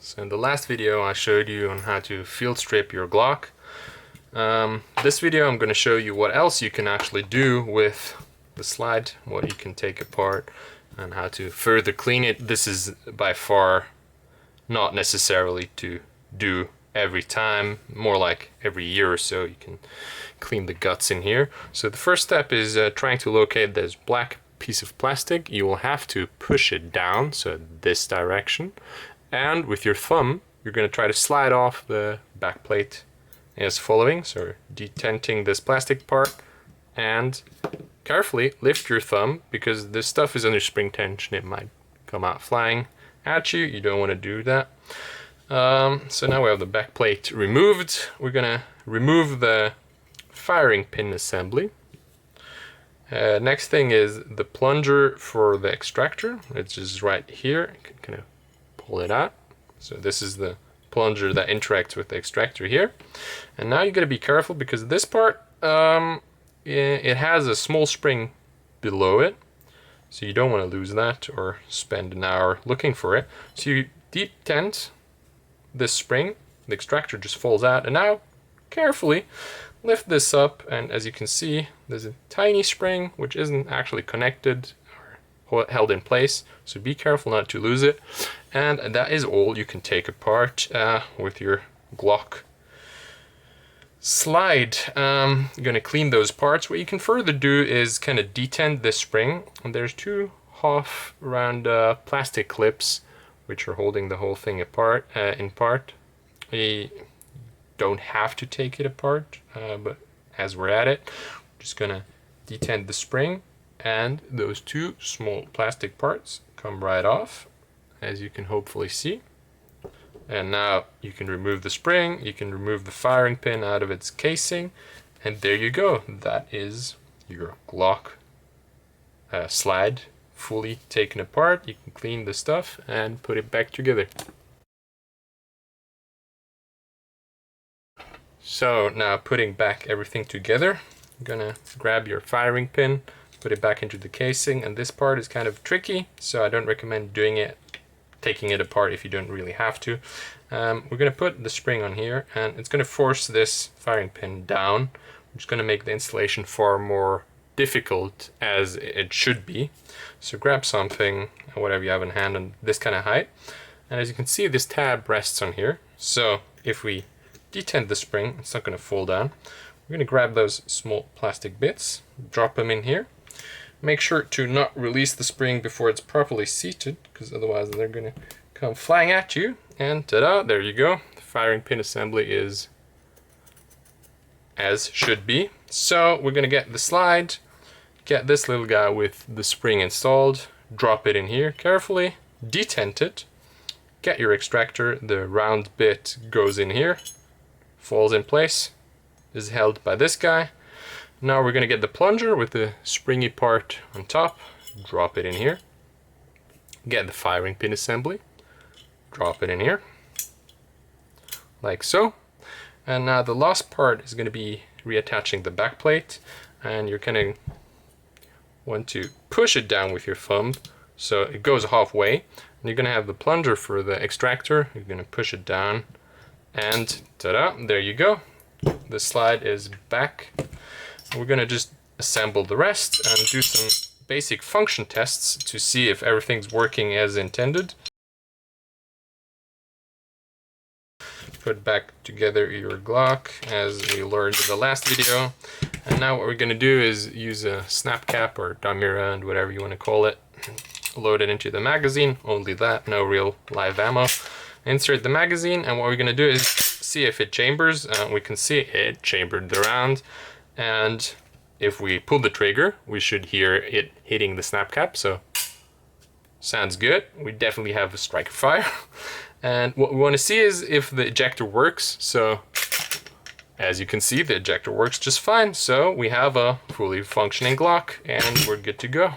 So in the last video I showed you on how to field strip your Glock. This video I'm going to show you what else you can actually do with the slide, what you can take apart and how to further clean it. This is by far not necessarily to do every time, more like every year or so you can clean the guts in here. So the first step is trying to locate this black piece of plastic. You will have to push it down, so this direction, and with your thumb you're going to try to slide off the back plate as following. So detenting this plastic part and carefully lift your thumb, because this stuff is under spring tension, it might come out flying at you. You don't want to do that. So now we have the back plate removed. We're gonna remove the firing pin assembly. Next thing is the plunger for the extractor. It's just right here. You can kind of pull it out. So this is the plunger that interacts with the extractor here. And now you gotta be careful, because this part, it has a small spring below it. So you don't want to lose that or spend an hour looking for it. So you detent this spring, the extractor just falls out, and now carefully lift this up, and as you can see there's a tiny spring which isn't actually connected or held in place, so be careful not to lose it. And that is all you can take apart with your Glock slide. You're going to clean those parts. What you can further do is kind of detent this spring, and there's two half round plastic clips which are holding the whole thing apart in part. You don't have to take it apart, but as we're at it, I'm just gonna detent the spring, and those two small plastic parts come right off, as you can hopefully see. And now you can remove the spring, you can remove the firing pin out of its casing, and there you go. That is your Glock slide fully taken apart. You can clean the stuff and put it back together. So now putting back everything together, you're gonna grab your firing pin, put it back into the casing, and this part is kind of tricky, so I don't recommend taking it apart if you don't really have to. We're gonna put the spring on here, and it's gonna force this firing pin down, which is gonna make the installation far more difficult as it should be. So grab something, whatever you have in hand, on this kind of height, and as you can see this tab rests on here. So if we detent the spring, it's not going to fall down. We're going to grab those small plastic bits, drop them in here. Make sure to not release the spring before it's properly seated, because otherwise they're going to come flying at you. And ta-da, there you go. The firing pin assembly is as should be. So we're going to get the slide, get this little guy with the spring installed, drop it in here carefully, detent it, get your extractor, the round bit goes in here, falls in place, is held by this guy. Now we're going to get the plunger with the springy part on top, drop it in here, get the firing pin assembly, drop it in here, like so. And now the last part is going to be reattaching the back plate, and you're kind of want to push it down with your thumb so it goes halfway, and you're going to have the plunger for the extractor. You're going to push it down, and ta-da, there you go. The slide is back. We're going to just assemble the rest and do some basic function tests to see if everything's working as intended. Put back together your Glock as we learned in the last video. And now what we're going to do is use a snap cap or dummy round, whatever you want to call it. Load it into the magazine, only that, no real live ammo. Insert the magazine, and what we're going to do is see if it chambers. We can see it chambered the round, and if we pull the trigger we should hear it hitting the snap cap, so sounds good. We definitely have a striker fire. And what we want to see is if the ejector works. So as you can see, the ejector works just fine, so we have a fully functioning Glock and we're good to go.